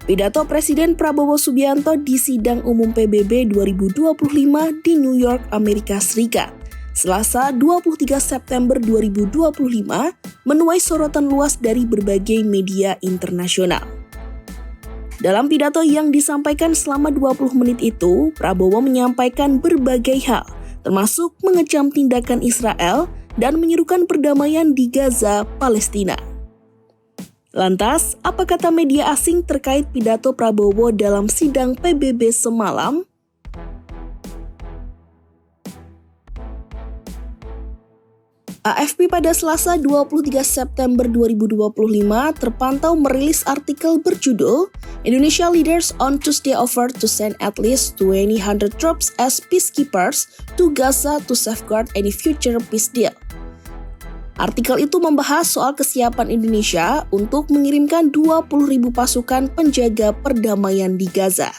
Pidato Presiden Prabowo Subianto di Sidang Umum PBB 2025 di New York, Amerika Serikat, Selasa 23 September 2025, menuai sorotan luas dari berbagai media internasional. Dalam pidato yang disampaikan selama 20 menit itu, Prabowo menyampaikan berbagai hal, termasuk mengecam tindakan Israel dan menyerukan perdamaian di Gaza, Palestina. Lantas, apa kata media asing terkait pidato Prabowo dalam sidang PBB semalam? AFP pada Selasa 23 September 2025 terpantau merilis artikel berjudul Indonesia leaders on Tuesday offered to send at least 200 troops as peacekeepers to Gaza to safeguard any future peace deal. Artikel itu membahas soal kesiapan Indonesia untuk mengirimkan 20.000 pasukan penjaga perdamaian di Gaza.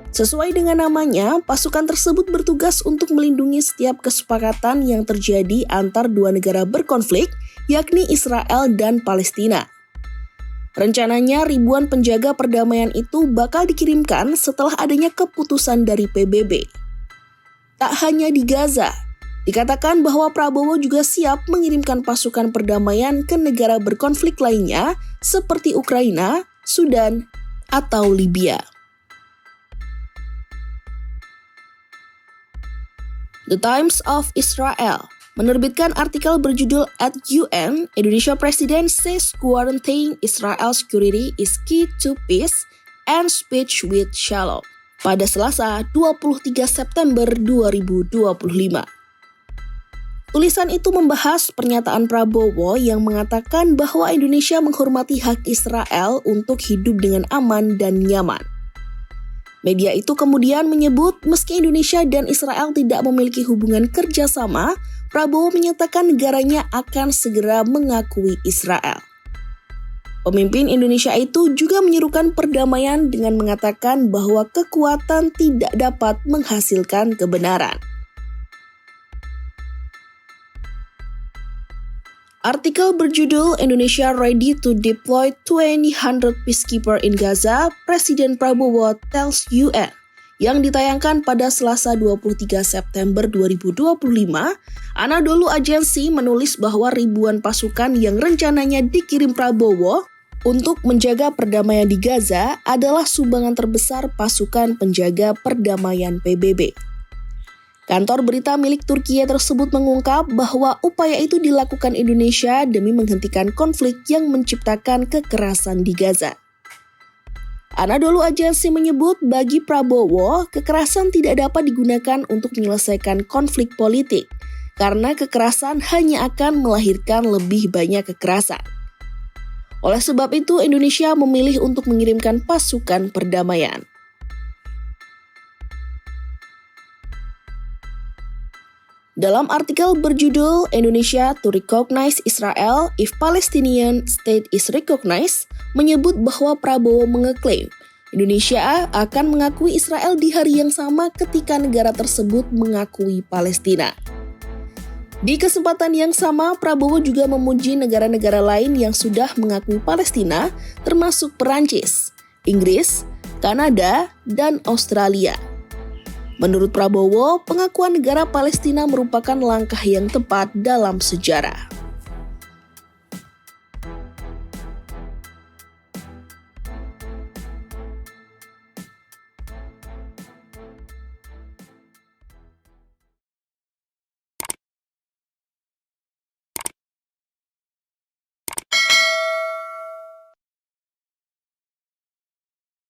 Sesuai dengan namanya, pasukan tersebut bertugas untuk melindungi setiap kesepakatan yang terjadi antar dua negara berkonflik, yakni Israel dan Palestina. Rencananya ribuan penjaga perdamaian itu bakal dikirimkan setelah adanya keputusan dari PBB. Tak hanya di Gaza, dikatakan bahwa Prabowo juga siap mengirimkan pasukan perdamaian ke negara berkonflik lainnya seperti Ukraina, Sudan, atau Libya. The Times of Israel menerbitkan artikel berjudul At UN, Indonesia President says quarantine Israel security is key to peace and speech with Shalom pada Selasa 23 September 2025. Tulisan itu membahas pernyataan Prabowo yang mengatakan bahwa Indonesia menghormati hak Israel untuk hidup dengan aman dan nyaman. Media itu kemudian menyebut meski Indonesia dan Israel tidak memiliki hubungan kerjasama, Prabowo menyatakan negaranya akan segera mengakui Israel. Pemimpin Indonesia itu juga menyerukan perdamaian dengan mengatakan bahwa kekuatan tidak dapat menghasilkan kebenaran. Artikel berjudul Indonesia Ready to Deploy 200 Peacekeeper in Gaza, Presiden Prabowo Tells UN, yang ditayangkan pada Selasa 23 September 2025, Anadolu Agency menulis bahwa ribuan pasukan yang rencananya dikirim Prabowo untuk menjaga perdamaian di Gaza adalah sumbangan terbesar pasukan penjaga perdamaian PBB. Kantor berita milik Turkiye tersebut mengungkap bahwa upaya itu dilakukan Indonesia demi menghentikan konflik yang menciptakan kekerasan di Gaza. Anadolu Agency menyebut bagi Prabowo, kekerasan tidak dapat digunakan untuk menyelesaikan konflik politik, karena kekerasan hanya akan melahirkan lebih banyak kekerasan. Oleh sebab itu, Indonesia memilih untuk mengirimkan pasukan perdamaian. Dalam artikel berjudul Indonesia to Recognize Israel if Palestinian State is Recognized, menyebut bahwa Prabowo mengeklaim Indonesia akan mengakui Israel di hari yang sama ketika negara tersebut mengakui Palestina. Di kesempatan yang sama, Prabowo juga memuji negara-negara lain yang sudah mengakui Palestina, termasuk Perancis, Inggris, Kanada, dan Australia. Menurut Prabowo, pengakuan negara Palestina merupakan langkah yang tepat dalam sejarah.